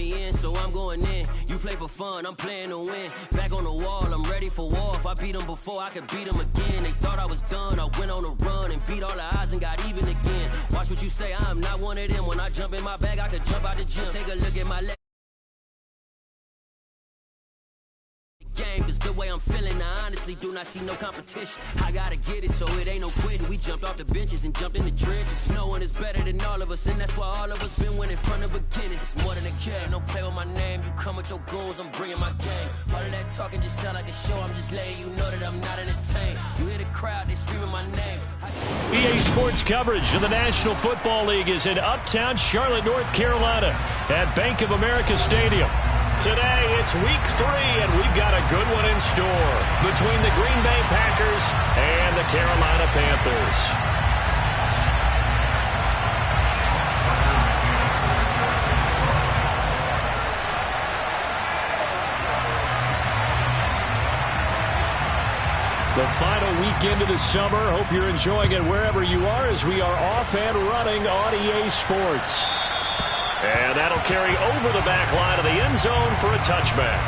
me in, so I'm going in. You play for fun, I'm playing to win. Back on the wall, I'm ready for war. If I beat them before, I could beat them again. They thought I was done, I went on a run and beat all the odds and got even again. Watch what you say, I'm not one of them. When I jump in my bag, I could jump out the gym. Take a look at my leg. Game, cause the way I'm feeling, I honestly do not see no competition. I gotta get it, so it ain't no quitting. We jumped off the benches and jumped in the trenches. No one is better than all of us, and that's why all of us been winning from the beginning. It's more than a game, don't play with my name. You come with your goons, I'm bringing my game. All of that talking just sound like a show. I'm just letting you know that I'm not entertained. You hear the crowd, they screaming my name. EA Sports coverage of the National Football League is in Uptown Charlotte, North Carolina at Bank of America Stadium. Today, it's week 3, and we've got a good one in store between the Green Bay Packers and the Carolina Panthers. The final weekend of the summer. Hope you're enjoying it wherever you are as we are off and running on EA Sports. And that'll carry over the back line of the end zone for a touchback.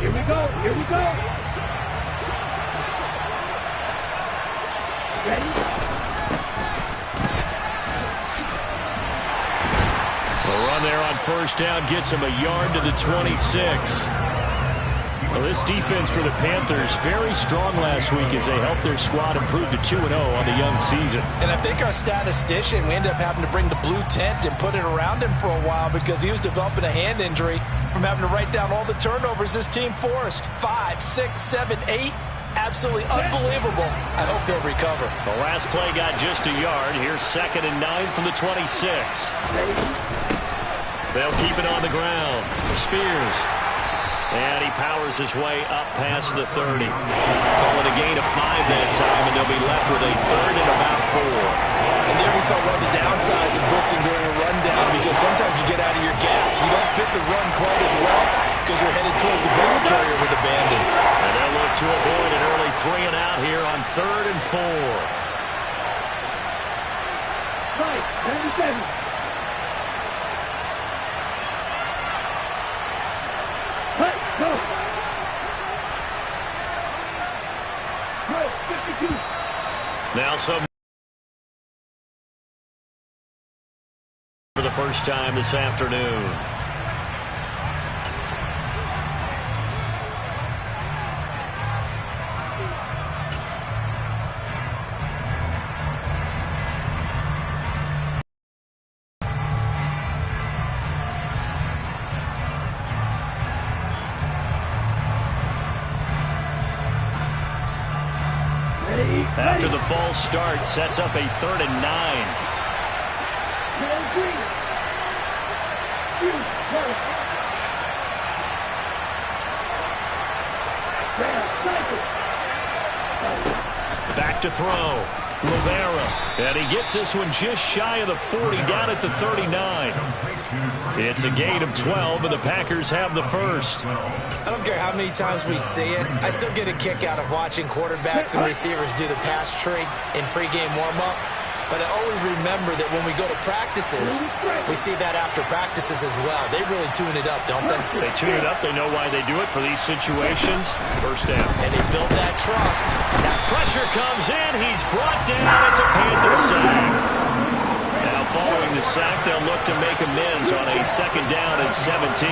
Here we go. Here we go. Ready? The run there on first down gets him a yard to the 26. Well, this defense for the Panthers very strong last week as they helped their squad improve to 2-0 on the young season. And I think our statistician, we ended up having to bring the blue tent and put it around him for a while because he was developing a hand injury from having to write down all the turnovers this team forced. 5, 6, 7, 8. Absolutely unbelievable. I hope he'll recover. The last play got just a yard. Here's 2nd and 9 from the 26. They'll keep it on the ground. Spears. And he powers his way up past the 30. Call it a gain of 5 that time, and they'll be left with a 3rd and about 4. And there we saw one of the downsides of blitzing during a rundown because sometimes you get out of your gaps. You don't fit the run quite as well because you're headed towards the ball carrier with abandon. And they'll look to avoid an early 3 and out here on 3rd and 4. Right, 97. Go. Go, 52. Now some for the first time this afternoon. After the false start, sets up a 3rd and 9. Back to throw. Rivera. And he gets this one just shy of the 40, down at the 39. It's a gain of 12, and the Packers have the first. I don't care how many times we see it. I still get a kick out of watching quarterbacks and receivers do the pass tree in pregame warm-up. But I always remember that when we go to practices, we see that after practices as well. They really tune it up, don't they? They tune it up. They know why they do it for these situations. First down. And they build that trust. That pressure comes in. He's brought down. It's a Panther sack. Now following the sack, they'll look to make amends on a 2nd down and 17.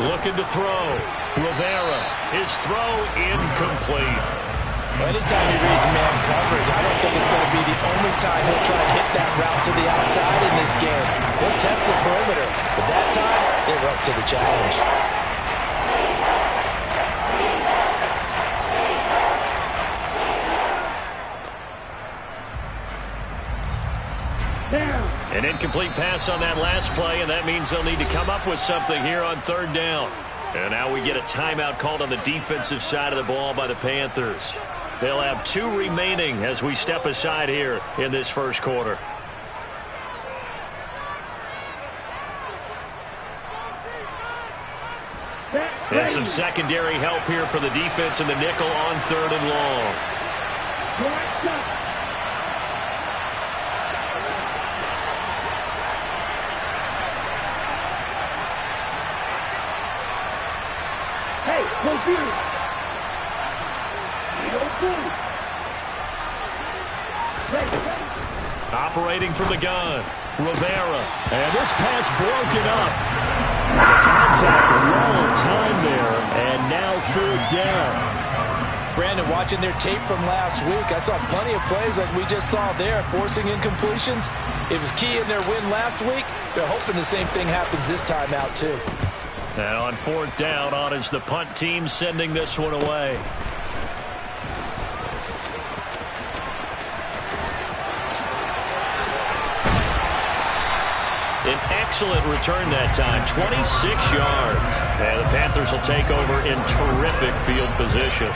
Looking to throw. Rivera. His throw incomplete. Anytime he reads man coverage, I don't think it's going to be the only time he'll try and hit that route to the outside in this game. He'll test the perimeter, but that time, they were up to the challenge. An incomplete pass on that last play, and that means they'll need to come up with something here on third down. And now we get a timeout called on the defensive side of the ball by the Panthers. They'll have 2 remaining as we step aside here in this first quarter. And some secondary help here for the defense in the nickel on third and long. Hey, no fear. Operating from the gun, Rivera. And this pass broken up. The contact, long time there, and now fourth down. Brandon, watching their tape from last week, I saw plenty of plays like we just saw there, forcing incompletions. It was key in their win last week. They're hoping the same thing happens this time out, too. And on fourth down, on is the punt team sending this one away. An excellent return that time, 26 yards. And the Panthers will take over in terrific field position.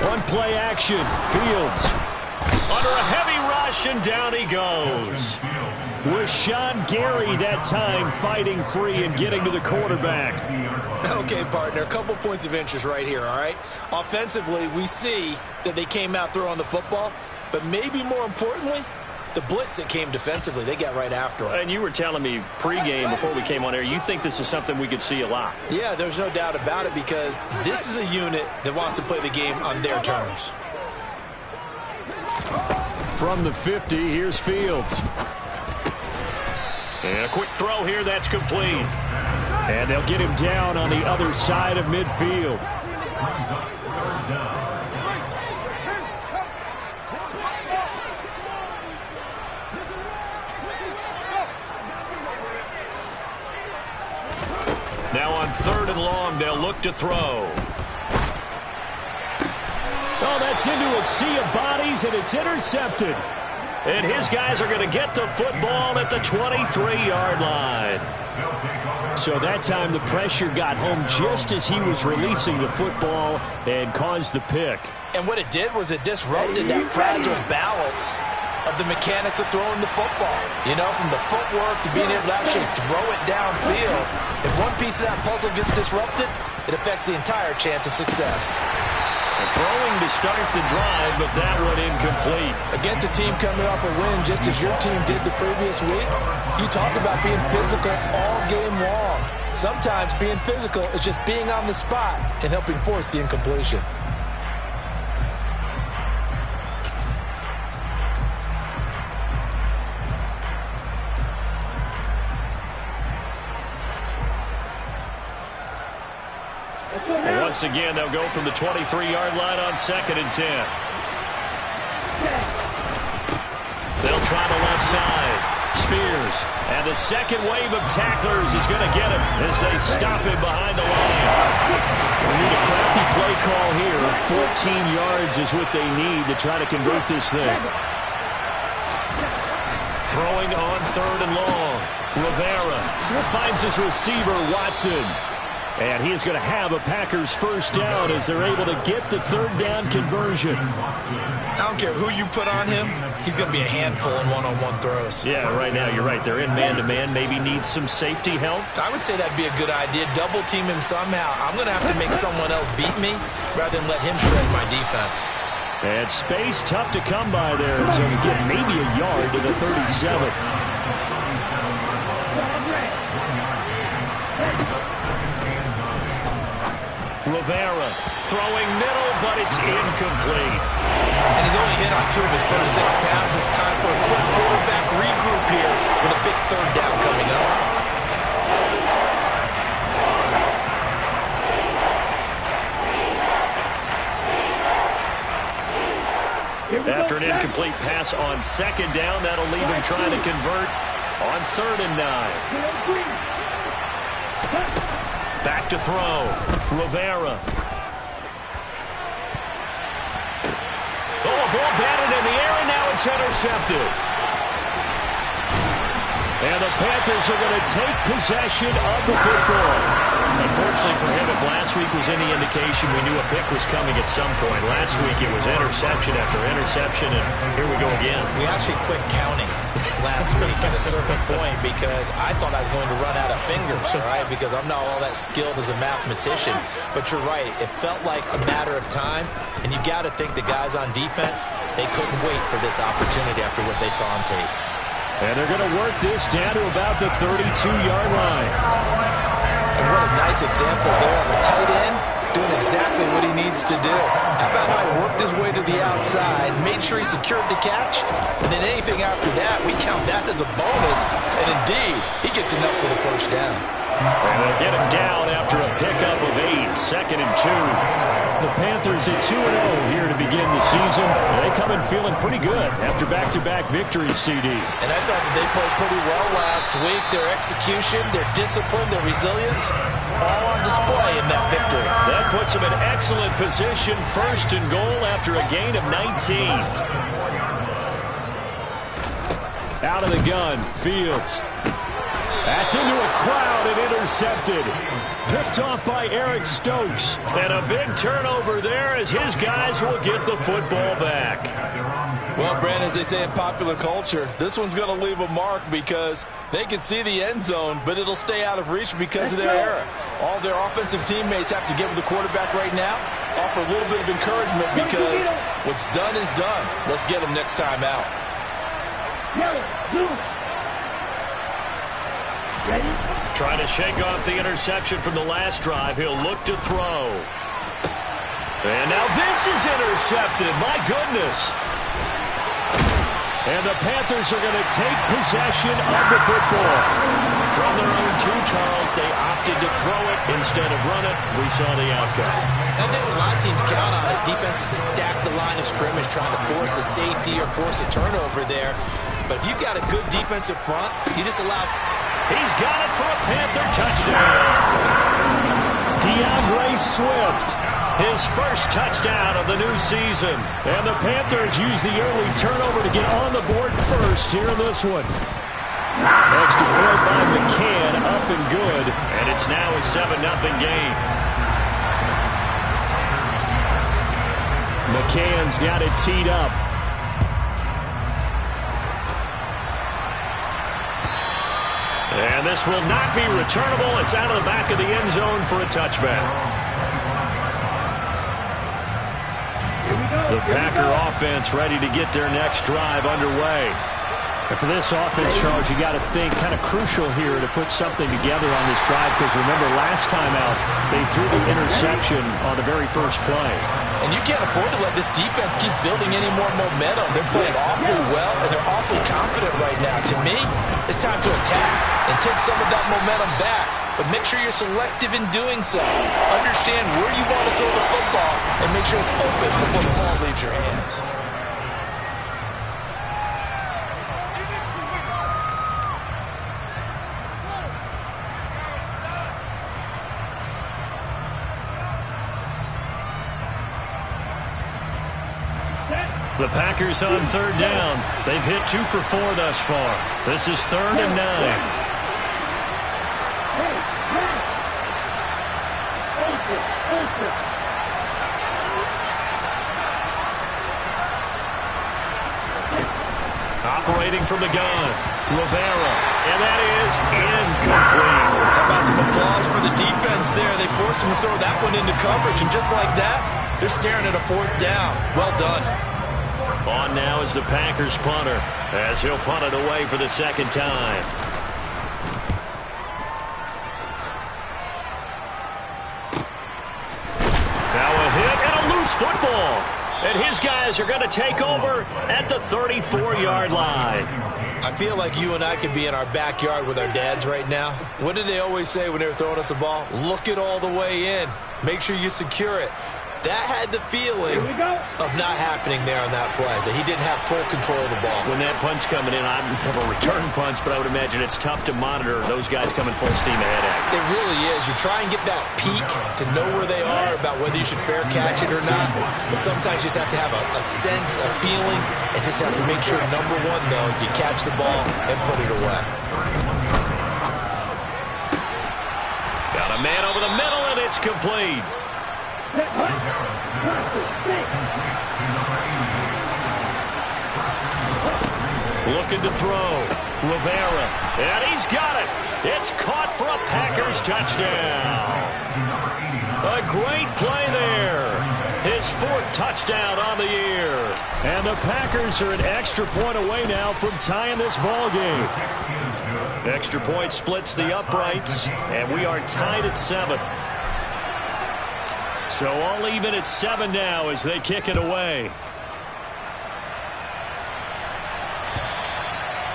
One play action, Fields. Under a heavy rush, and down he goes. Rashawn Gary that time fighting free and getting to the quarterback. Okay, partner, a couple points of interest right here, all right? Offensively, we see that they came out throwing the football, but maybe more importantly, the blitz that came defensively, they got right after them. And you were telling me pregame before we came on air, you think this is something we could see a lot. Yeah, there's no doubt about it because this is a unit that wants to play the game on their terms. From the 50, here's Fields. And a quick throw here, that's complete. And they'll get him down on the other side of midfield. Now on third and long, they'll look to throw. Oh, that's into a sea of bodies, and it's intercepted. And his guys are going to get the football at the 23-yard line. So that time the pressure got home just as he was releasing the football and caused the pick. And what it did was it disrupted that fragile balance of the mechanics of throwing the football. You know, from the footwork to being able to actually throw it downfield. If one piece of that puzzle gets disrupted, it affects the entire chance of success. Throwing to start the drive, but that one incomplete. Against a team coming off a win just as your team did the previous week, you talk about being physical all game long. Sometimes being physical is just being on the spot and helping force the incompletion. And once again, they'll go from the 23-yard line on 2nd and 10. They'll try the left side. Spears. And the second wave of tacklers is going to get him as they stop him behind the line. They need a crafty play call here. 14 yards is what they need to try to convert this thing. Throwing on third and long. Rivera finds his receiver, Watson. And he is going to have a Packers first down as they're able to get the third down conversion. I don't care who you put on him, he's going to be a handful in one-on-one throws. Yeah, right now you're right. They're in man-to-man. Maybe needs some safety help. I would say that'd be a good idea. Double team him somehow. I'm going to have to make someone else beat me rather than let him shred my defense. And space tough to come by there. So you get maybe a yard to the 37. Rivera throwing middle, but it's incomplete. And he's only hit on 2 of his first 6 passes. Time for a quick quarterback regroup here with a big third down coming up. After an incomplete pass on 2nd down, that'll leave him trying to convert on 3rd and 9. Back to throw. Rivera. Oh, a ball batted in the air, and now it's intercepted. And the Panthers are going to take possession of the football. Unfortunately for him, if last week was any indication, we knew a pick was coming at some point. Last week it was interception after interception, and here we go again. We actually quit counting last week at a certain point because I thought I was going to run out of fingers, all right, because I'm not all that skilled as a mathematician. But you're right. It felt like a matter of time, and you got to think the guys on defense, they couldn't wait for this opportunity after what they saw on tape. And they're going to work this down to about the 32-yard line. And what a nice example there of a tight end doing exactly what he needs to do. How about how he worked his way to the outside, made sure he secured the catch, and then anything after that, we count that as a bonus. And indeed, he gets enough for the first down. And they'll get him down after a pickup of 8, 2nd and 2. The Panthers at 2-0 here to begin the season. They come in feeling pretty good after back-to-back victories, CD. And I thought that they played pretty well last week. Their execution, their discipline, their resilience, all on display in that victory. That puts them in excellent position, 1st and goal after a gain of 19. Out of the gun, Fields. That's into a crowd and intercepted. Picked off by Eric Stokes. And a big turnover there as his guys will get the football back. Well, Brandon, as they say in popular culture, this one's going to leave a mark because they can see the end zone, but it'll stay out of reach because of their error. All their offensive teammates have to give the quarterback right now, offer a little bit of encouragement because what's done is done. Let's get them next time out. Trying to shake off the interception from the last drive. He'll look to throw. And now this is intercepted. My goodness. And the Panthers are going to take possession of the football. From their own 2, Charles, they opted to throw it instead of run it. We saw the outcome. I think what a lot of teams count on is defenses to stack the line of scrimmage, trying to force a safety or force a turnover there. But if you've got a good defensive front, you just allow... He's got it for a Panther touchdown. DeAndre Swift, his first touchdown of the new season. And the Panthers use the early turnover to get on the board first here in this one. Extra point by McCann, up and good. And it's now a 7-0 game. McCann's got it teed up. And this will not be returnable. It's out of the back of the end zone for a touchback. The Packer offense ready to get their next drive underway. And for this offense, Charles, you got to think kind of crucial here to put something together on this drive because remember last time out they threw the interception on the very first play. And you can't afford to let this defense keep building any more momentum. They're playing awfully well, and they're awfully confident right now. To me, it's time to attack and take some of that momentum back. But make sure you're selective in doing so. Understand where you want to throw the football and make sure it's open before the ball leaves your hands. The Packers on 3rd down. They've hit 2 for 4 thus far. This is 3rd and 9. Operating from the gun, Rivera, and that is incomplete. How about some applause for the defense there? They forced him to throw that one into coverage, and just like that, they're staring at a 4th down. Well done. On now is the Packers punter as he'll punt it away for the 2nd time. Now a hit and a loose football. And his guys are going to take over at the 34-yard line. I feel like you and I could be in our backyard with our dads right now. What did they always say when they were throwing us the ball? Look it all the way in. Make sure you secure it. That had the feeling of not happening there on that play, that he didn't have full control of the ball. When that punch coming in, I have a return punch, but I would imagine it's tough to monitor those guys coming full steam ahead at. It really is. You try and get that peek to know where they are, about whether you should fair catch it or not. But sometimes you just have to have a sense, a feeling, and just have to make sure, number one, though, you catch the ball and put it away. Got a man over the middle, and it's complete. Looking to throw. Rivera. And he's got it. It's caught for a Packers touchdown. A great play there. His 4th touchdown on the year. And the Packers are an extra point away now from tying this ball game. Extra point splits the uprights, and we are tied at 7. So all even at 7 now as they kick it away.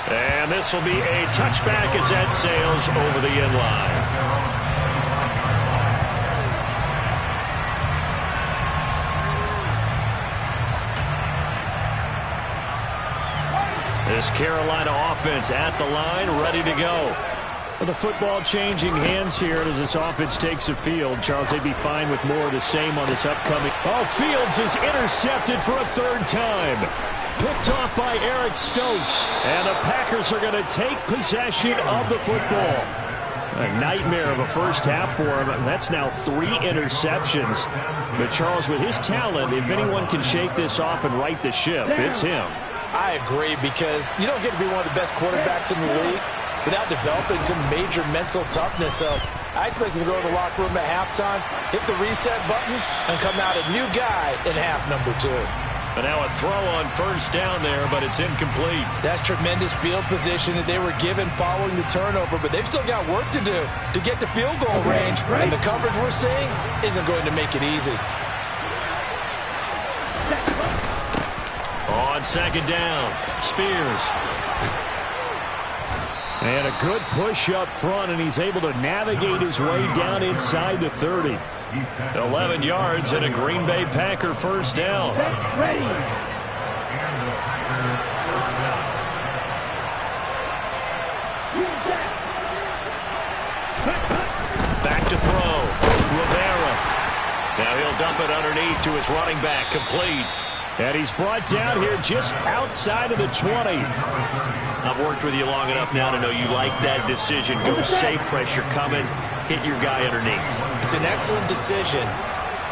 And this will be a touchback as that sails over the end line. This Carolina offense at the line, ready to go. Well, the football changing hands here as this offense takes the field. Charles, they'd be fine with more of the same on this upcoming. Oh, Fields is intercepted for a 3rd time. Picked off by Eric Stokes. And the Packers are going to take possession of the football. A nightmare of a first half for him. That's now 3 interceptions. But Charles, with his talent, if anyone can shake this off and right the ship, it's him. I agree, because you don't get to be one of the best quarterbacks in the league without developing some major mental toughness. So I expect him to go to the locker room at halftime, hit the reset button, and come out a new guy in half number 2. But now a throw on 1st down there, but it's incomplete. That's tremendous field position that they were given following the turnover, but they've still got work to do to get to field goal range, and the coverage we're seeing isn't going to make it easy. On 2nd down, Spears. And a good push up front, and he's able to navigate his way down inside the 30. 11 yards and a Green Bay Packer 1st down. Back to throw. Rivera. Now he'll dump it underneath to his running back, complete. And he's brought down here just outside of the 20. I've worked with you long enough now to know you like that decision. Go safe, pressure coming, hit your guy underneath. It's an excellent decision,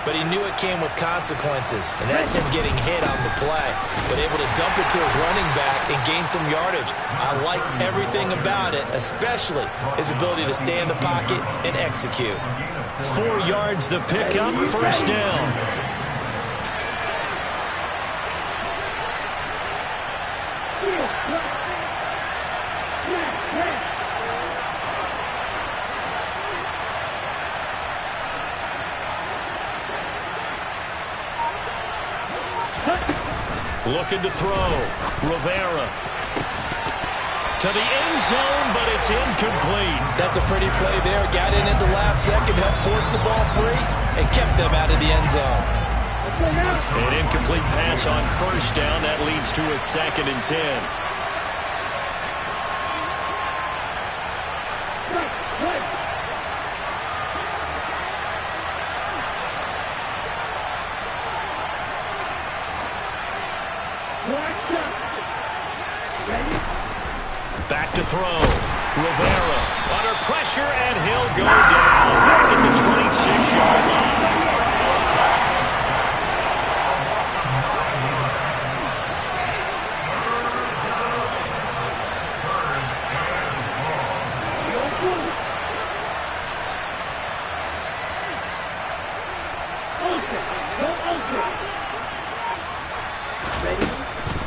but he knew it came with consequences, and that's him getting hit on the play, but able to dump it to his running back and gain some yardage. I liked everything about it, especially his ability to stay in the pocket and execute. 4 yards the pickup, 1st down. Looking to throw. Rivera. To the end zone, but it's incomplete. That's a pretty play there. Got in at the last second, helped force the ball free, and kept them out of the end zone. An incomplete pass on 1st down. That leads to a 2nd and 10. Back to throw. Rivera under pressure, and he'll go down back at the 26-yard line.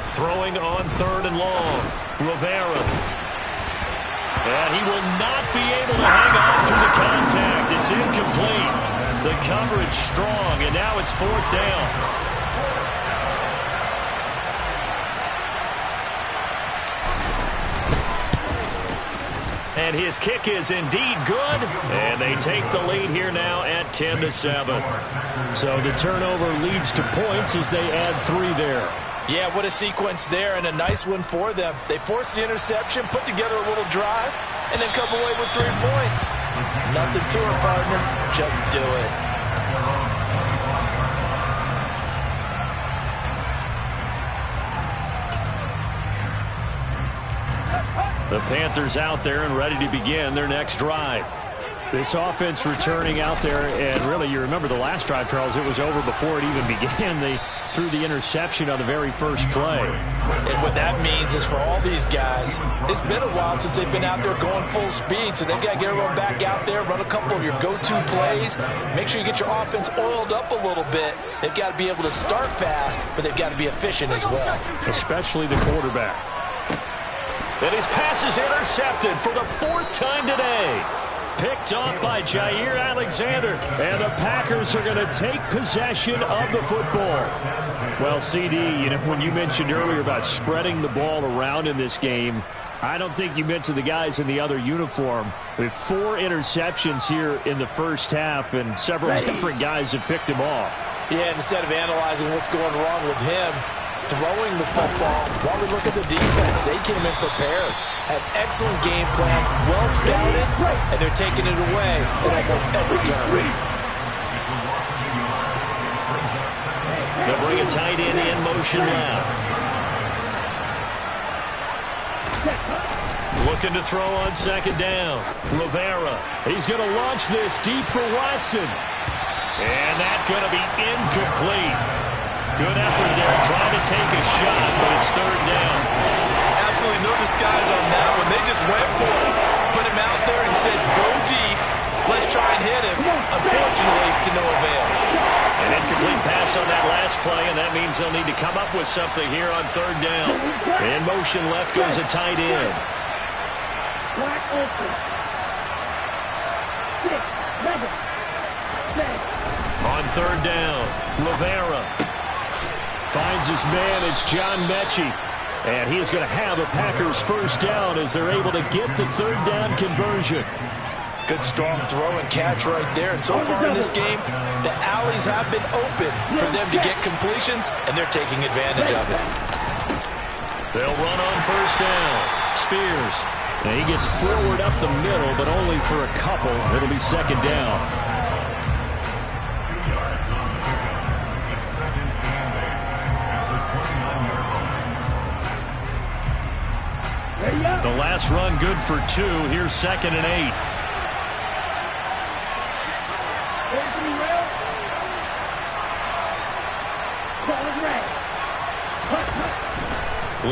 Throwing on 3rd and long. Rivera. And he will not be able to hang on to the contact. It's incomplete. The coverage strong, and now it's 4th down. And his kick is indeed good. And they take the lead here now at 10-7. So the turnover leads to points as they add 3 there. Yeah, what a sequence there, and a nice one for them. They forced the interception, put together a little drive, and then come away with 3 points. Nothing to it, partner. Just do it. The Panthers out there and ready to begin their next drive. This offense returning out there, and really, you remember the last drive, Charles, it was over before it even began. They threw the interception on the very first play. And what that means is for all these guys, it's been a while since they've been out there going full speed, so they've got to get everyone back out there, run a couple of your go-to plays, make sure you get your offense oiled up a little bit. They've got to be able to start fast, but they've got to be efficient as well. Especially the quarterback. And his pass is intercepted for the 4th time today. Picked off by Jair Alexander. And the Packers are going to take possession of the football. Well, CD, when you mentioned earlier about spreading the ball around in this game, I don't think you mentioned the guys in the other uniform. With 4 interceptions here in the first half, and several different guys have picked him off. Yeah, instead of analyzing what's going wrong with him, throwing the football, while we look at the defense, they came in prepared. Have excellent game plan, well scouted, and they're taking it away at almost every turn. They'll bring a tight end in motion left. Looking to throw on 2nd down. Rivera. He's going to launch this deep for Watson. And that's going to be incomplete. Good effort there, trying to take a shot, but it's 3rd down. Absolutely no disguise on that one. They just went for it. Put him out there and said, go deep. Let's try and hit him. Unfortunately, to no avail. An incomplete pass on that last play, and that means they'll need to come up with something here on 3rd down. In motion left goes a tight end. On 3rd down, Rivera finds his man. It's John Mechie. And he is going to have a Packers 1st down as they're able to get the 3rd down conversion. Good strong throw and catch right there. And so far in this game, the alleys have been open for them to get completions, and they're taking advantage of it. They'll run on 1st down. Spears. And he gets forward up the middle, but only for a couple. It'll be 2nd down. The last run good for 2. Here's 2nd and 8.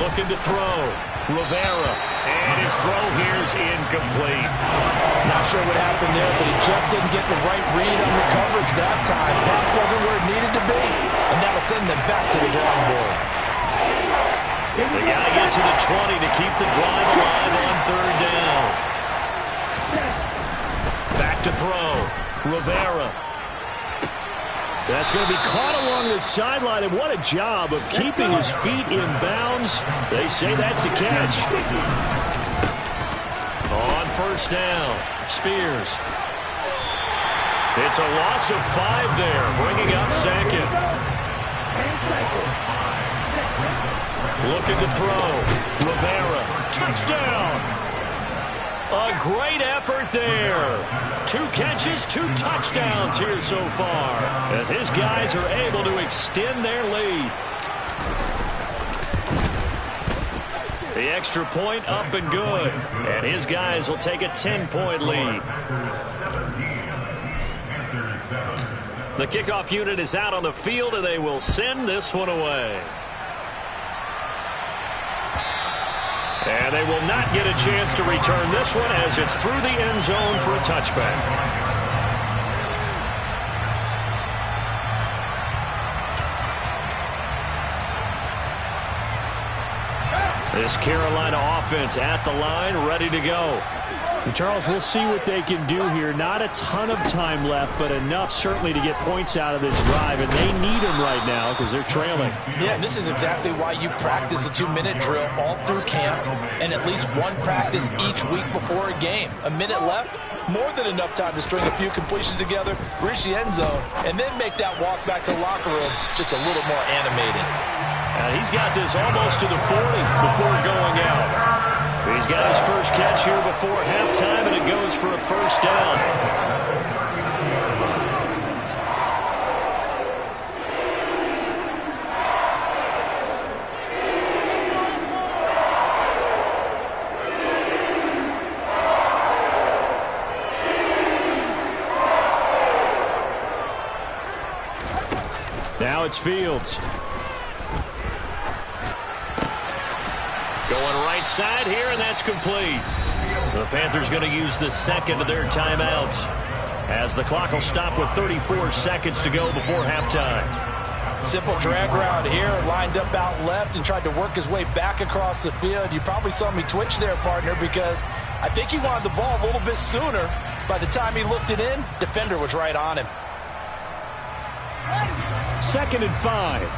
Looking to throw. Rivera. And his throw here is incomplete. Not sure what happened there, but he just didn't get the right read on the coverage that time. Pass wasn't where it needed to be, and that'll send them back to the drawing board. They got to get to the 20 to keep the drive alive on 3rd down. Back to throw. Rivera. That's going to be caught along the sideline, and what a job of keeping his feet in bounds. They say that's a catch. On 1st down, Spears. It's a loss of 5 there, bringing up 2nd. Looking to throw. Rivera. Touchdown. A great effort there. 2 catches, 2 touchdowns here so far, as his guys are able to extend their lead. The extra point up and good, and his guys will take a 10-point lead. The kickoff unit is out on the field, and they will send this one away. And they will not get a chance to return this one as it's through the end zone for a touchback. This Carolina offense at the line, ready to go. And Charles, we'll see what they can do here. Not a ton of time left, but enough certainly to get points out of this drive, and they need them right now because they're trailing. Yeah, and this is exactly why you practice a 2-minute drill all through camp and at least one practice each week before a game. A minute left, more than enough time to string a few completions together, reach the end zone, and then make that walk back to the locker room just a little more animated. And he's got this almost to the 40 before going out. He's got his first catch here before halftime, and it goes for a first down. Now it's Fields. Going right side here, and that's complete. The Panthers going to use the second of their timeouts as the clock will stop with 34 seconds to go before halftime. Simple drag route here, lined up out left and tried to work his way back across the field. You probably saw me twitch there, partner, because I think he wanted the ball a little bit sooner. By the time he looked it in, defender was right on him. 2nd and 5.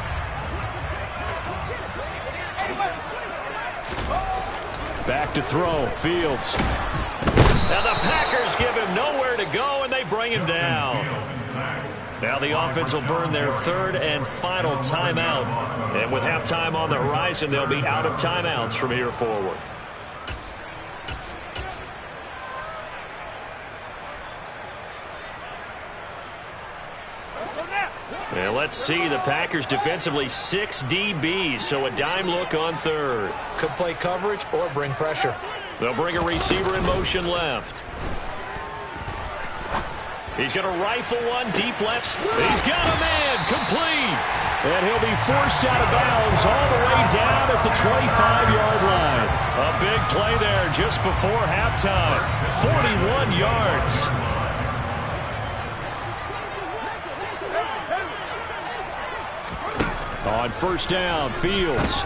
Back to throw, Fields. Now the Packers give him nowhere to go, and they bring him down. Now the offense will burn their 3rd and final timeout. And with halftime on the horizon, they'll be out of timeouts from here forward. And let's see, the Packers defensively 6 DBs, so a dime look on 3rd. Could play coverage or bring pressure. They'll bring a receiver in motion left. He's going to rifle one deep left. He's got a man, complete. And he'll be forced out of bounds all the way down at the 25-yard line. A big play there just before halftime. 41 yards. On first down, Fields.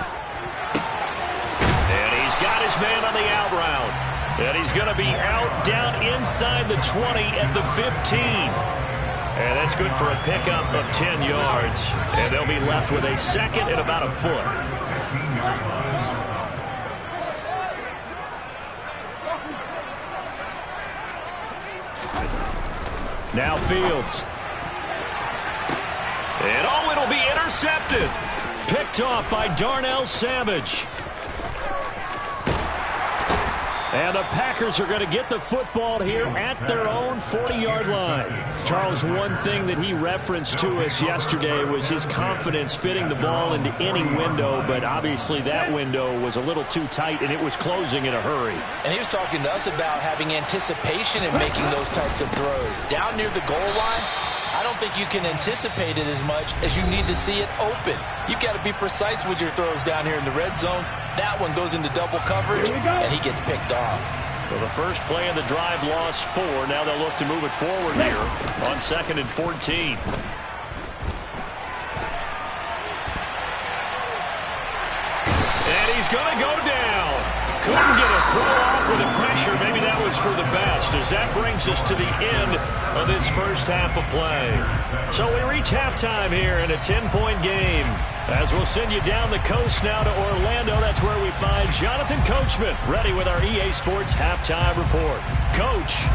And he's got his man on the out route. And he's going to be out down inside the 20 at the 15. And that's good for a pickup of 10 yards. And they'll be left with a second and about a foot. Now Fields. And oh, it'll be intercepted. Picked off by Darnell Savage. And the Packers are going to get the football here at their own 40-yard line. Charles, one thing that he referenced to us yesterday was his confidence fitting the ball into any window, but obviously that window was a little too tight, and it was closing in a hurry. And he was talking to us about having anticipation in making those types of throws. Down near the goal line, I don't think you can anticipate it as much as you need to see it open. You've got to be precise with your throws down here in the red zone. That one goes into double coverage, and he gets picked off. Well, the first play of the drive lost 4. Now they'll look to move it forward here on 2nd and 14. And he's going to go down. Couldn't get a throw off with the pressure. Maybe that was for the best, as that brings us to the end of this first half of play. So we reach halftime here in a 10-point game. As we'll send you down the coast now to Orlando, that's where we find Jonathan Coachman, ready with our EA Sports Halftime Report. Coach.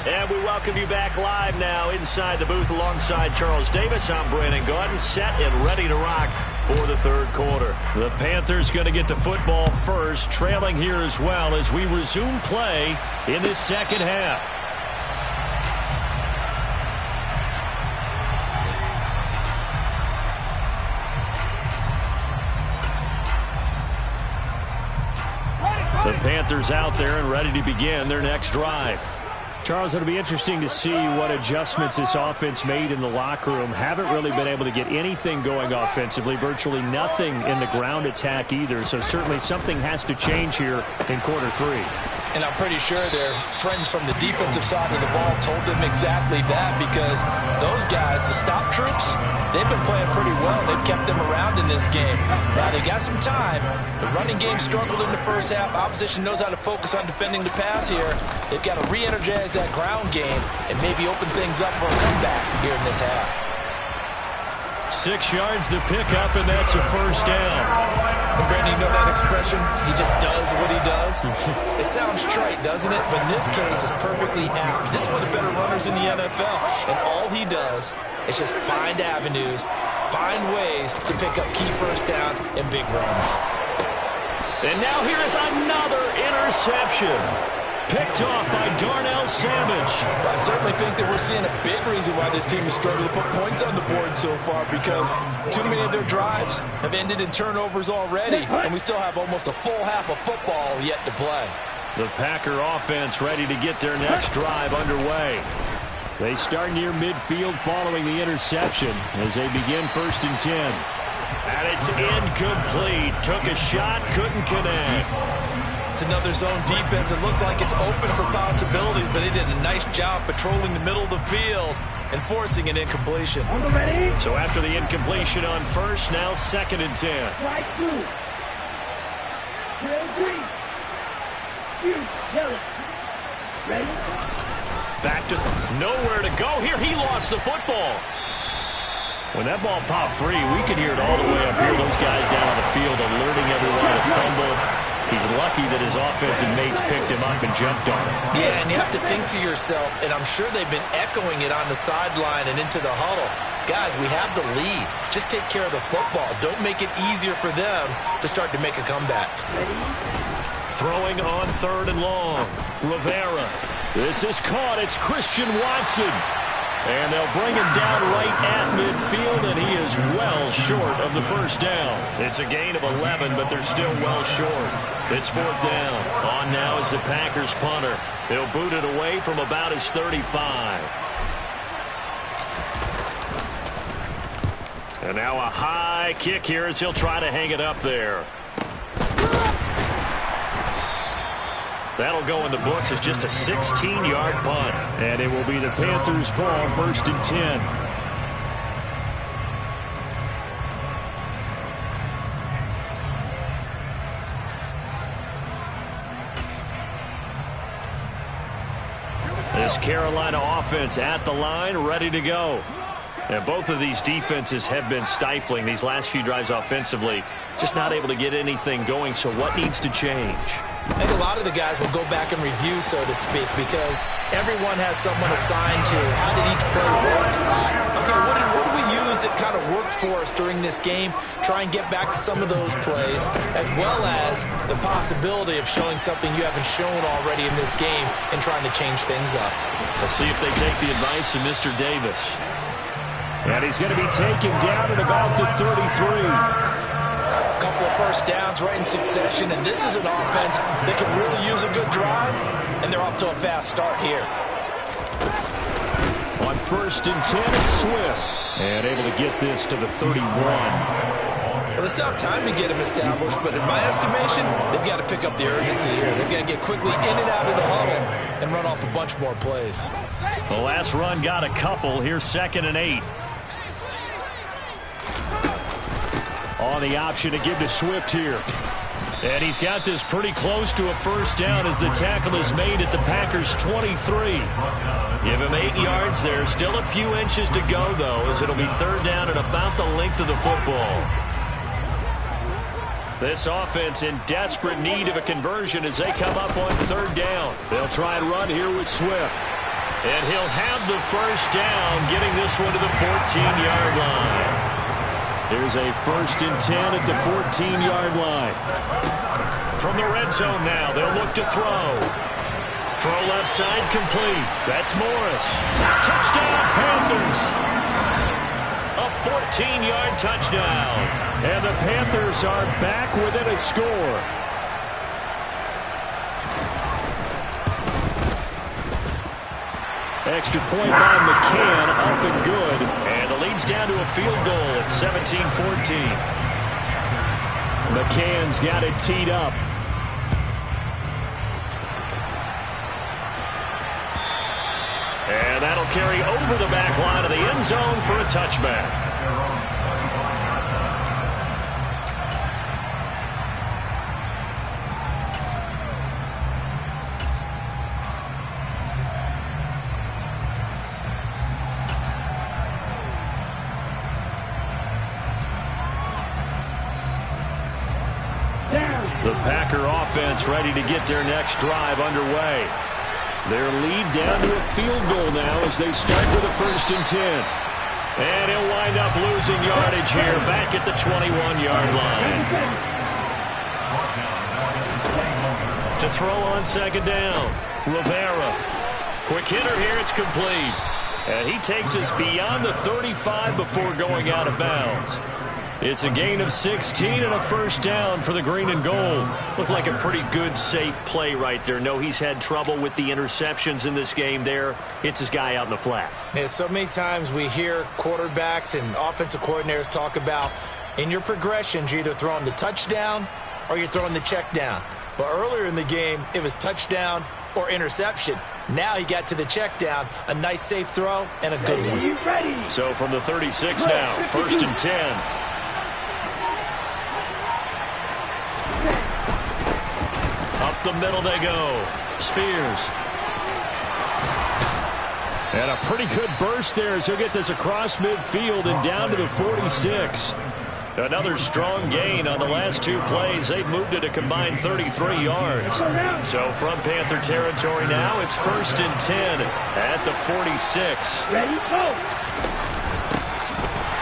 And we welcome you back live now inside the booth alongside Charles Davis. I'm Brandon Gaudin, set and ready to rock for the third quarter. The Panthers going to get the football first, trailing here as well as we resume play in this second half. The Panthers out there and ready to begin their next drive. Charles, it'll be interesting to see what adjustments this offense made in the locker room. Haven't really been able to get anything going offensively, virtually nothing in the ground attack either. So certainly something has to change here in quarter 3. And I'm pretty sure their friends from the defensive side of the ball told them exactly that, because those guys, the stop troops, they've been playing pretty well. They've kept them around in this game. Now, they got some time. The running game struggled in the first half. Opposition knows how to focus on defending the pass here. They've got to re-energize that ground game and maybe open things up for a comeback here in this half. 6 yards the pickup, and that's a first down. And Brandon, you know that expression? He just does what he does. It sounds trite, doesn't it? But in this case, it's perfectly apt. This is one of the better runners in the NFL. And all he does is just find avenues, find ways to pick up key first downs and big runs. And now here is another interception. Picked off by Darnell Savage. I certainly think that we're seeing a big reason why this team has struggled to put points on the board so far, because too many of their drives have ended in turnovers already, and we still have almost a full half of football yet to play. The Packer offense ready to get their next drive underway. They start near midfield following the interception as they begin 1st and 10. And it's incomplete. Took a shot, couldn't connect. It's another zone defense. It looks like it's open for possibilities, but they did a nice job patrolling the middle of the field and forcing an incompletion. So after the incompletion on first, now 2nd and 10. Right through. Ready? Back to nowhere to go here. He lost the football. When that ball popped free, we could hear it all the way up here. Those guys down on the field alerting everyone to fumble. He's lucky that his offensive mates picked him up and jumped on him. Yeah, and you have to think to yourself, and I'm sure they've been echoing it on the sideline and into the huddle. Guys, we have the lead. Just take care of the football. Don't make it easier for them to start to make a comeback. Throwing on 3rd and long. Rivera. This is caught. It's Christian Watson. And they'll bring him down right at midfield, and he is well short of the first down. It's a gain of 11, but they're still well short. It's 4th down. On now is the Packers punter. He'll boot it away from about his 35. And now a high kick here as he'll try to hang it up there. That'll go in the books as just a 16-yard punt. And it will be the Panthers' ball, 1st and 10. This Carolina offense at the line, ready to go. And both of these defenses have been stifling these last few drives offensively. Just not able to get anything going, so what needs to change? I think a lot of the guys will go back and review, so to speak, because everyone has someone assigned to how did each play work. Okay, what did we use that kind of worked for us during this game? Try and get back to some of those plays, as well as the possibility of showing something you haven't shown already in this game and trying to change things up. Let's see if they take the advice of Mr. Davis. And he's going to be taken down at about the 33. Couple of first downs right in succession, and this is an offense that can really use a good drive, and they're off to a fast start here. On 1st and 10, it's Swift. And able to get this to the 31. Well, they still have time to get him established, but in my estimation, they've got to pick up the urgency here. They've got to get quickly in and out of the huddle and run off a bunch more plays. The last run got a couple. Here's 2nd and 8. On the option to give to Swift here. And he's got this pretty close to a first down as the tackle is made at the Packers' 23. Give him 8 yards there. Still a few inches to go, though, as it'll be 3rd down and about the length of the football. This offense in desperate need of a conversion as they come up on 3rd down. They'll try and run here with Swift. And he'll have the first down, getting this one to the 14-yard line. There's a 1st and 10 at the 14-yard line. From the red zone now, they'll look to throw. Throw left side complete. That's Morris. Touchdown, Panthers. A 14-yard touchdown. And the Panthers are back within a score. Extra point by McCann, up and good. And the lead's down to a field goal at 17-14. McCann's got it teed up. And that'll carry over the back line of the end zone for a touchback. The Packer offense ready to get their next drive underway. Their lead down to a field goal now as they start with a 1st and 10. And he'll wind up losing yardage here back at the 21-yard line. To throw on 2nd down, Rivera. Quick hitter here, it's complete. And he takes us beyond the 35 before going out of bounds. It's a gain of 16 and a 1st down for the green and gold. Looked like a pretty good, safe play right there. No, he's had trouble with the interceptions in this game there. Hits his guy out in the flat. Yeah, so many times we hear quarterbacks and offensive coordinators talk about in your progressions, you're either throwing the touchdown or you're throwing the check down. But earlier in the game, it was touchdown or interception. Now he got to the check down, a nice safe throw and a good one. So from the 36 now, 1st and 10. Up the middle they go. Spears. And a pretty good burst there as he'll get this across midfield and down to the 46. Another strong gain on the last 2 plays. They've moved it a combined 33 yards. So from Panther territory now, it's 1st and 10 at the 46. Ready, go.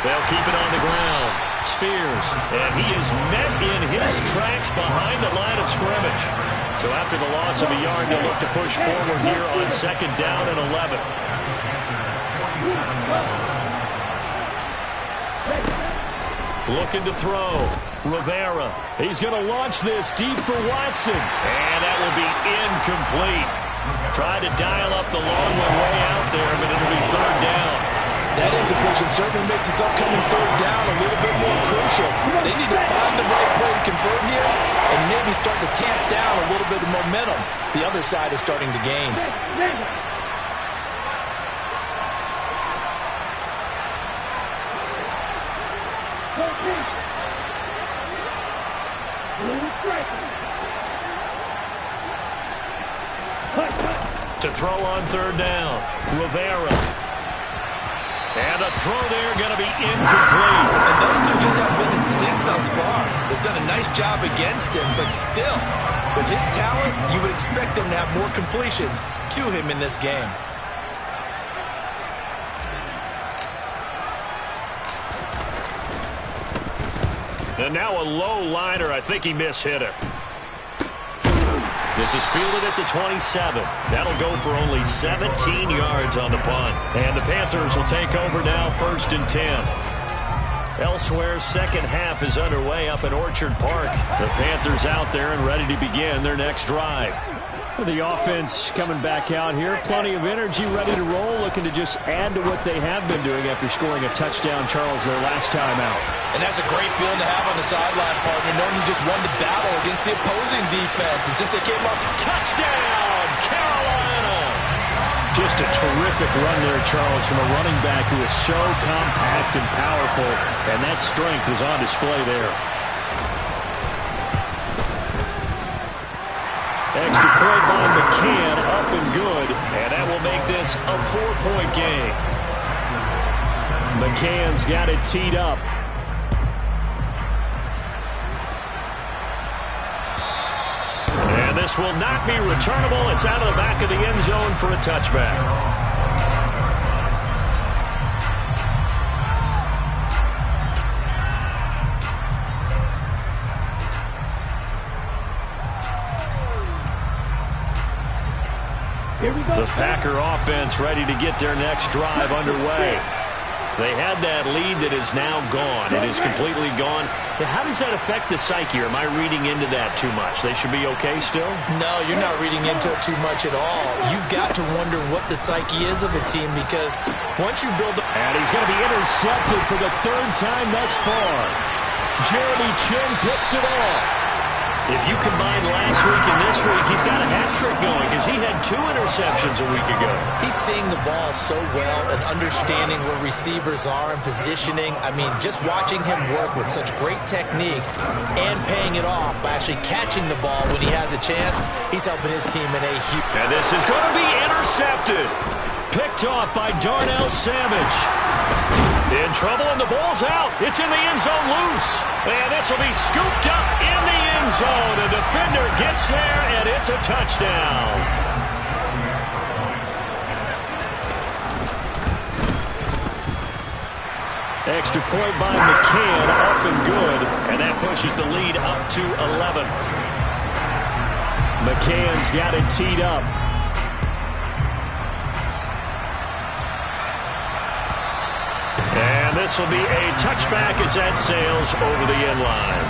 They'll keep it on the ground. Spears, and he is met in his tracks behind the line of scrimmage. So after the loss of a yard, they'll look to push forward here on 2nd down and 11. Looking to throw. Rivera. He's going to launch this deep for Watson. And that will be incomplete. Tried to dial up the long one way out there, but it'll be 3rd down. That incompletion certainly makes this upcoming 3rd down a little bit more crucial. They need to find the right play to convert here and maybe start to tamp down a little bit of momentum. The other side is starting to gain. To throw on 3rd down, Rivera. And the throw there going to be incomplete. And those two just haven't been in sync thus far. They've done a nice job against him, but still, with his talent, you would expect them to have more completions to him in this game. And now a low liner. I think he mishit it. This is fielded at the 27. That'll go for only 17 yards on the punt. And the Panthers will take over now, 1st and 10. Elsewhere, 2nd half is underway up at Orchard Park. The Panthers out there and ready to begin their next drive. The offense coming back out here. Plenty of energy, ready to roll, looking to just add to what they have been doing after scoring a touchdown, Charles, their last time out. And that's a great feeling to have on the sideline, partner, knowing you just won the battle against the opposing defense. And since they came up, touchdown, Carolina! Just a terrific run there, Charles, from a running back who is so compact and powerful, and that strength was on display there. Extra point by McCann, up and good, and that will make this a 4-point game. McCann's got it teed up. And this will not be returnable. It's out of the back of the end zone for a touchback. The Packer offense ready to get their next drive underway. They had that lead that is now gone. It is completely gone. How does that affect the psyche? Or am I reading into that too much? They should be okay still? No, you're not reading into it too much at all. You've got to wonder what the psyche is of a team because once you build... And he's going to be intercepted for the 3rd time thus far. Jeremy Chinn picks it off. If you combine last week and this week, he's got a hat trick going because he had 2 interceptions a week ago. He's seeing the ball so well and understanding where receivers are and positioning. I mean, just watching him work with such great technique and paying it off by actually catching the ball when he has a chance, he's helping his team in a huge... And this is going to be intercepted. Picked off by Darnell Savage. In trouble, and the ball's out. It's in the end zone loose. And this will be scooped up in the end zone. The defender gets there, and it's a touchdown. Extra point by McCann, up and good. And that pushes the lead up to 11. McCann's got it teed up. And this will be a touchback as that sails over the end line.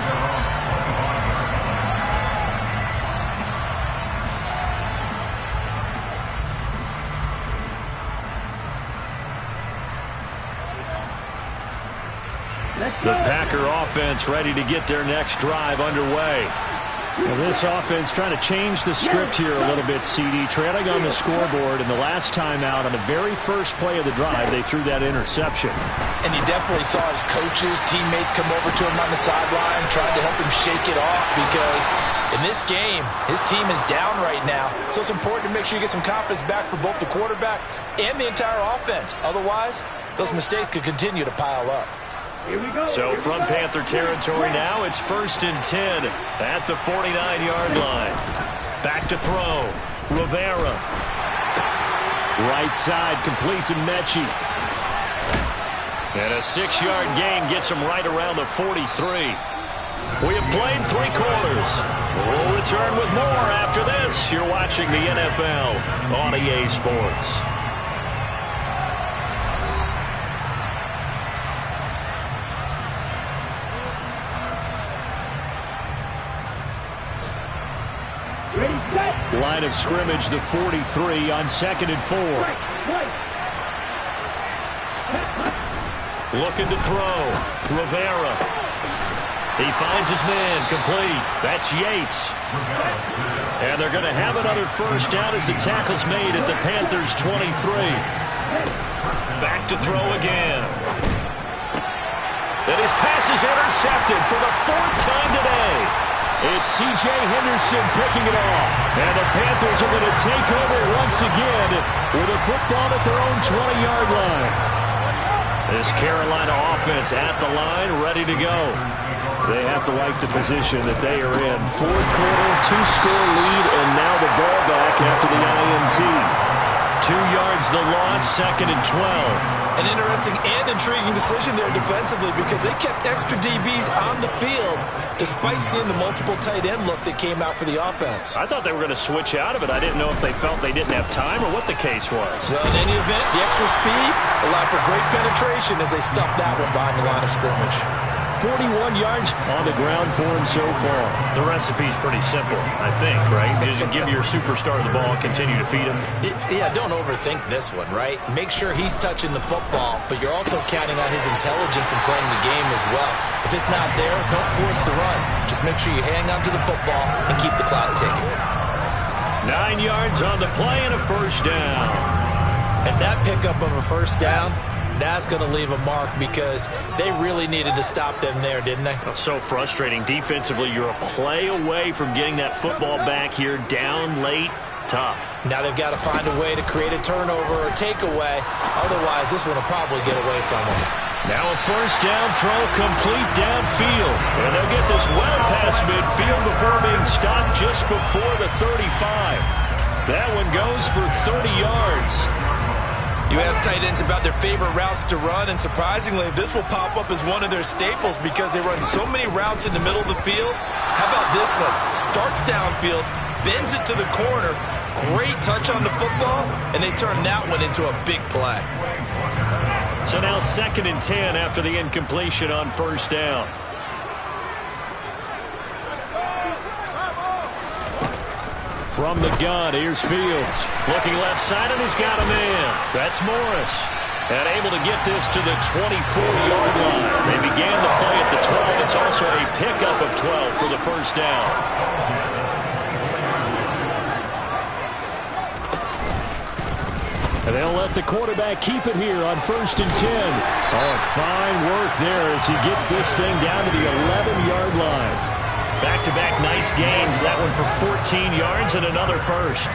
The Packer offense ready to get their next drive underway. Well, this offense trying to change the script here a little bit, CD. Trailing on the scoreboard, and the last time out on the very first play of the drive, they threw that interception. And you definitely saw his coaches, teammates come over to him on the sideline, trying to help him shake it off because in this game, his team is down right now. So it's important to make sure you get some confidence back for both the quarterback and the entire offense. Otherwise, those mistakes could continue to pile up. So from Panther territory now, it's 1st and 10 at the 49-yard line. Back to throw. Rivera. Right side completes to Mechie. And a 6-yard gain gets him right around the 43. We have played 3 quarters. We'll return with more after this. You're watching the NFL on EA Sports. Line of scrimmage, the 43 on 2nd and 4. Looking to throw. Rivera. He finds his man, complete. That's Yates. And they're going to have another first down as the tackle's made at the Panthers' 23. Back to throw again. And his pass is intercepted for the 4th time today. It's C.J. Henderson picking it off. And the Panthers are going to take over once again with a football at their own 20-yard line. This Carolina offense at the line, ready to go. They have to like the position that they are in. 4th quarter, 2-score lead, and now the ball back after the INT. 2 yards the loss, 2nd and 12. An interesting and intriguing decision there defensively because they kept extra DBs on the field despite seeing the multiple tight end look that came out for the offense. I thought they were going to switch out of it. I didn't know if they felt they didn't have time or what the case was. Well, in any event, the extra speed allowed for great penetration as they stuffed that one behind the line of scrimmage. 41 yards on the ground for him so far. The recipe's pretty simple, I think, right? Just give your superstar the ball, continue to feed him. Yeah, don't overthink this one, right? Make sure he's touching the football, but you're also counting on his intelligence in playing the game as well. If it's not there, don't force the run. Just make sure you hang on to the football and keep the clock ticking. 9 yards on the play and a first down. And that pickup of a first down, that's going to leave a mark because they really needed to stop them there, didn't they? So frustrating. Defensively, you're a play away from getting that football back here, down late, tough. Now they've got to find a way to create a turnover or takeaway. Otherwise, this one will probably get away from them. Now a first down throw complete downfield. And they'll get this well past midfield before being stopped just before the 35. That one goes for 30 yards. You ask tight ends about their favorite routes to run, and surprisingly, this will pop up as one of their staples because they run so many routes in the middle of the field. How about this one? Starts downfield, bends it to the corner, great touch on the football, and they turn that one into a big play. So now 2nd and 10 after the incompletion on first down. From the gun, here's Fields. Looking left side, and he's got a man. That's Morris. And able to get this to the 24-yard line. They began the play at the 12. It's all also a pickup of 12 for the first down. And they'll let the quarterback keep it here on 1st and 10. Oh, fine work there as he gets this thing down to the 11-yard line. Back-to-back nice gains. That one for 14 yards and another first.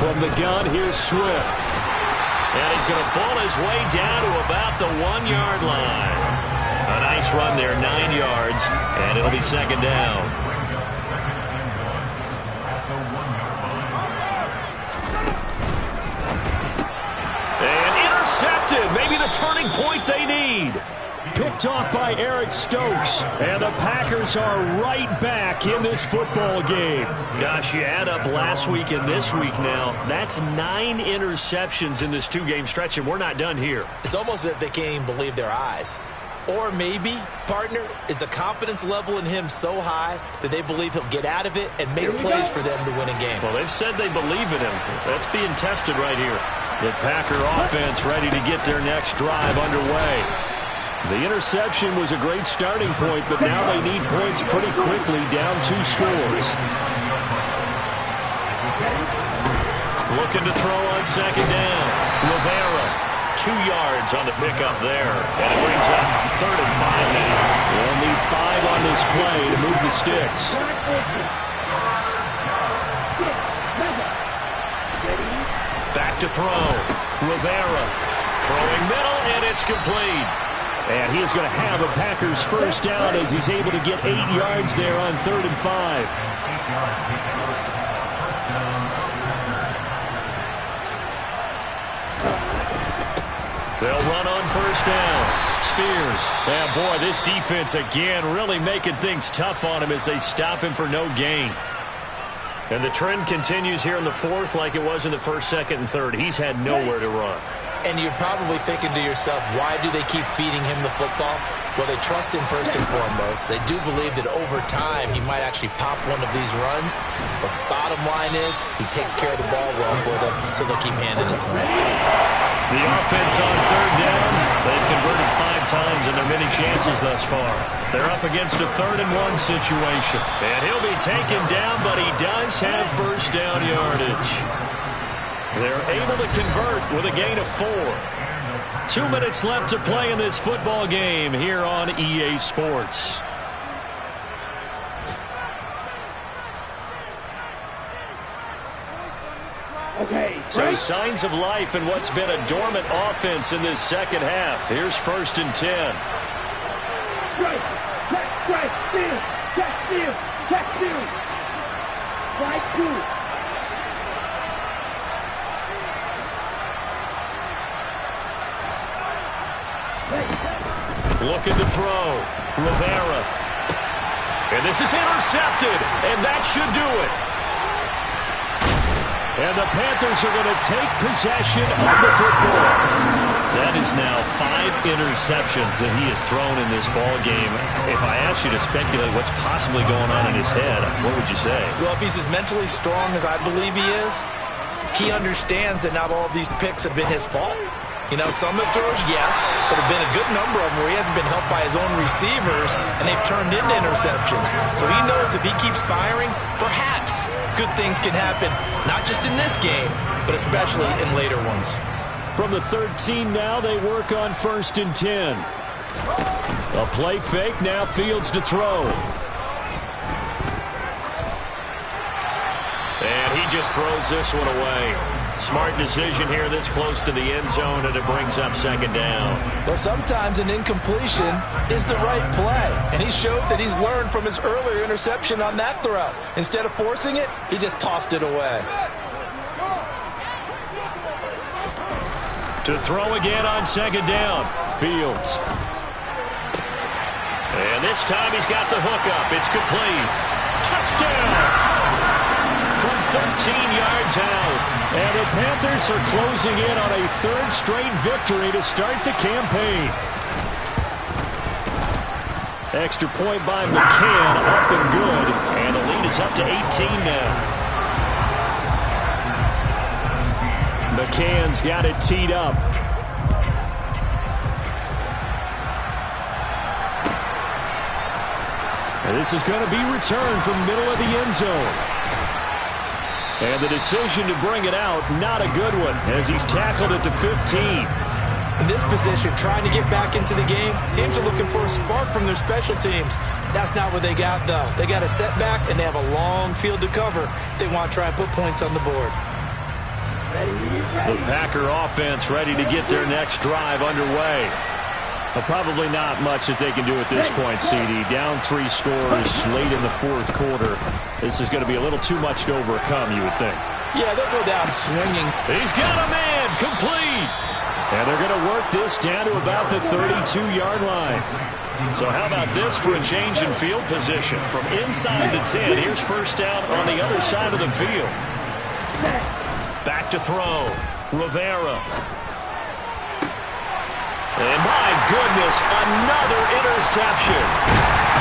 From the gun, here's Swift. And he's going to pull his way down to about the 1-yard line. A nice run there, 9 yards, and it'll be 2nd down. And intercepted, maybe the turning point they need. Picked off by Eric Stokes. And the Packers are right back in this football game. Gosh, you add up last week and this week now. That's 9 interceptions in this 2-game stretch, and we're not done here. It's almost as if they can't even believe their eyes. Or maybe, partner, is the confidence level in him so high that they believe he'll get out of it and make plays for them to win a game. Well, they've said they believe in him. That's being tested right here. The Packer offense ready to get their next drive underway. The interception was a great starting point, but now they need points pretty quickly, down 2 scores. Looking to throw on 2nd down. Rivera, 2 yards on the pickup there. And it brings up 3rd and 5 now. They'll need 5 on this play to move the sticks. Back to throw. Rivera throwing middle, and it's complete. And he is going to have a Packers first down as he's able to get 8 yards there on 3rd and 5. They'll run on 1st down. Spears. Yeah, boy, this defense again really making things tough on him as they stop him for no gain. And the trend continues here in the 4th like it was in the 1st, 2nd, and 3rd. He's had nowhere to run. And you're probably thinking to yourself, why do they keep feeding him the football? Well, they trust him first and foremost. They do believe that over time he might actually pop one of these runs. But bottom line is he takes care of the ball well for them, so they'll keep handing it to him. The offense on 3rd down. They've converted 5 times in their many chances thus far. They're up against a 3rd and 1 situation. And he'll be taken down, but he does have first down yardage. They're able to convert with a gain of 4. 2 minutes left to play in this football game here on EA Sports. So signs of life in what's been a dormant offense in this 2nd half. Here's 1st and 10. Looking to throw. Rivera. And this is intercepted. And that should do it. And the Panthers are going to take possession of the football. That is now 5 interceptions that he has thrown in this ball game. If I asked you to speculate what's possibly going on in his head, what would you say? Well, if he's as mentally strong as I believe he is, he understands that not all of these picks have been his fault. You know, some of the throws, yes, but there have been a good number of them where he hasn't been helped by his own receivers, and they've turned into interceptions. So he knows if he keeps firing, perhaps good things can happen, not just in this game, but especially in later ones. From the 13 now, they work on 1st and 10. A play fake, now Fields to throw. And he just throws this one away. Smart decision here this close to the end zone, and it brings up 2nd down. Well, sometimes an incompletion is the right play, and he showed that he's learned from his earlier interception on that throw. Instead of forcing it, he just tossed it away. To throw again on 2nd down, Fields. And this time he's got the hook up. It's complete. Touchdown! From 13 yards out. And the Panthers are closing in on a 3rd straight victory to start the campaign. Extra point by McCann, up and good. And the lead is up to 18 now. McCann's got it teed up. This is going to be returned from middle of the end zone. And the decision to bring it out, not a good one, as he's tackled at the 15. In this position, trying to get back into the game, teams are looking for a spark from their special teams. That's not what they got, though. They got a setback, and they have a long field to cover if they want to try and put points on the board. The Packer offense ready to get their next drive underway. But probably not much that they can do at this point, CD. Down 3 scores late in the fourth quarter. This is going to be a little too much to overcome, you would think. Yeah, they'll go down swinging. He's got a man, complete. And they're going to work this down to about the 32-yard line. So how about this for a change in field position? From inside the 10, here's first down on the other side of the field. Back to throw. Rivera. And my goodness, another interception.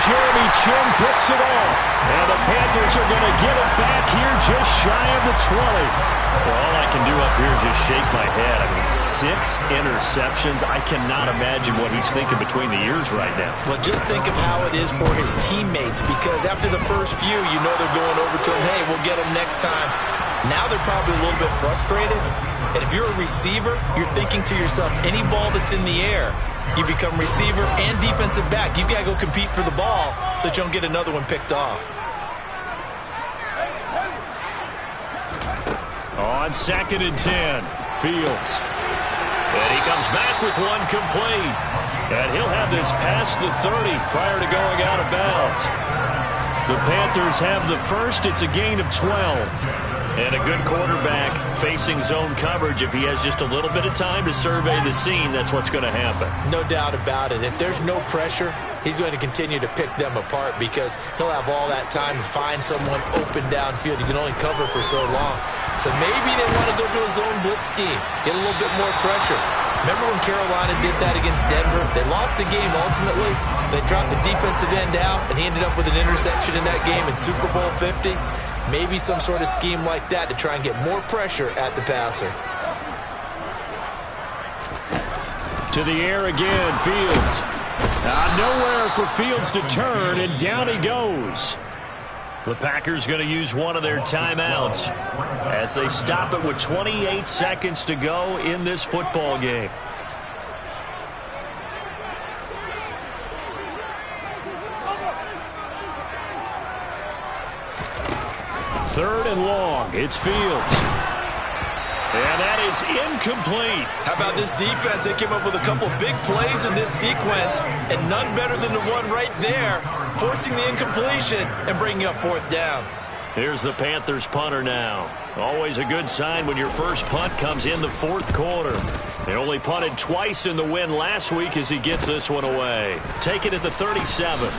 Jeremy Chinn picks it off. And the Panthers are going to get it back here just shy of the 20. Well, all I can do up here is just shake my head. I mean, 6 interceptions. I cannot imagine what he's thinking between the ears right now. Well, just think of how it is for his teammates, because after the first few, you know they're going over to him, hey, we'll get him next time. Now they're probably a little bit frustrated. And if you're a receiver, you're thinking to yourself, any ball that's in the air, you become receiver and defensive back. You've got to go compete for the ball so that you don't get another one picked off. On 2nd and 10, Fields. And he comes back with one complete. And he'll have this past the 30 prior to going out of bounds. The Panthers have the first. It's a gain of 12. And a good quarterback facing zone coverage. If he has just a little bit of time to survey the scene, that's what's going to happen. No doubt about it. If there's no pressure, he's going to continue to pick them apart because he'll have all that time to find someone open downfield. He can only cover for so long. So maybe they want to go to a zone blitz scheme, get a little bit more pressure. Remember when Carolina did that against Denver? They lost the game ultimately. They dropped the defensive end out, and he ended up with an interception in that game in Super Bowl 50. Maybe some sort of scheme like that to try and get more pressure at the passer. To the air again, Fields. Nowhere for Fields to turn, and down he goes. The Packers going to use one of their timeouts as they stop it with 28 seconds to go in this football game. Third and long. It's Fields. And that is incomplete. How about this defense? They came up with a couple big plays in this sequence, and none better than the one right there, forcing the incompletion and bringing up 4th down. Here's the Panthers punter now. Always a good sign when your first punt comes in the 4th quarter. They only punted twice in the win last week as he gets this one away. Take it at the 37.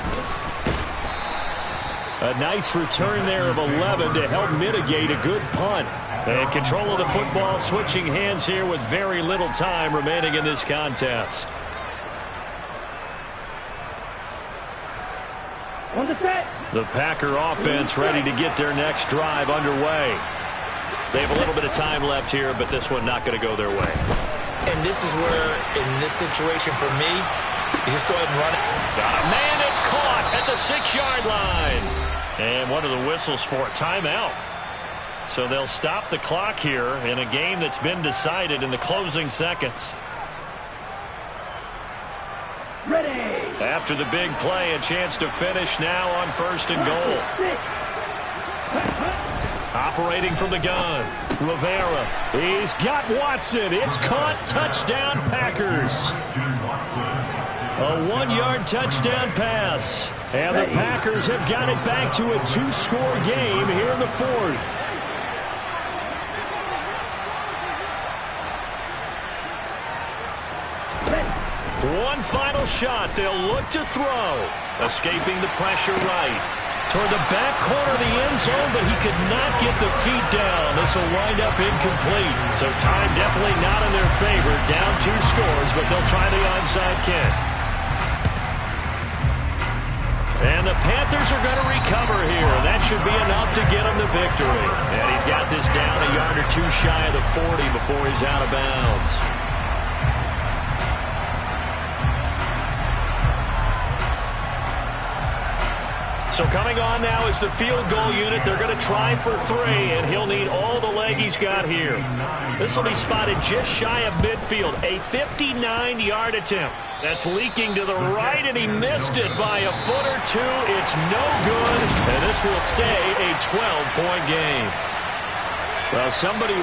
A nice return there of 11 to help mitigate a good punt. And control of the football switching hands here with very little time remaining in this contest. On the set. The Packer offense ready to get their next drive underway. They have a little bit of time left here, but this one not going to go their way. And this is where, in this situation for me, you just go ahead and run it. Got a man that's caught at the 6-yard line. And one of the whistles for a timeout. So they'll stop the clock here in a game that's been decided in the closing seconds. Ready. After the big play, a chance to finish now on 1st and goal. Operating from the gun, Rivera. He's got Watson. It's caught. Touchdown, Packers. A 1-yard touchdown pass. And the Packers have got it back to a 2-score game here in the 4th. One final shot. They'll look to throw. Escaping the pressure right. Toward the back corner of the end zone, but he could not get the feet down. This will wind up incomplete. So time definitely not in their favor. Down 2 scores, but they'll try the onside kick. And the Panthers are going to recover here. That should be enough to get them the victory. And he's got this down a yard or 2 shy of the 40 before he's out of bounds. So coming on now is the field goal unit. They're going to try for 3, and he'll need all the leg he's got here. This will be spotted just shy of midfield. A 59-yard attempt. That's leaking to the right, and he missed it by a foot or 2. It's no good, and this will stay a 12-point game. Well, somebody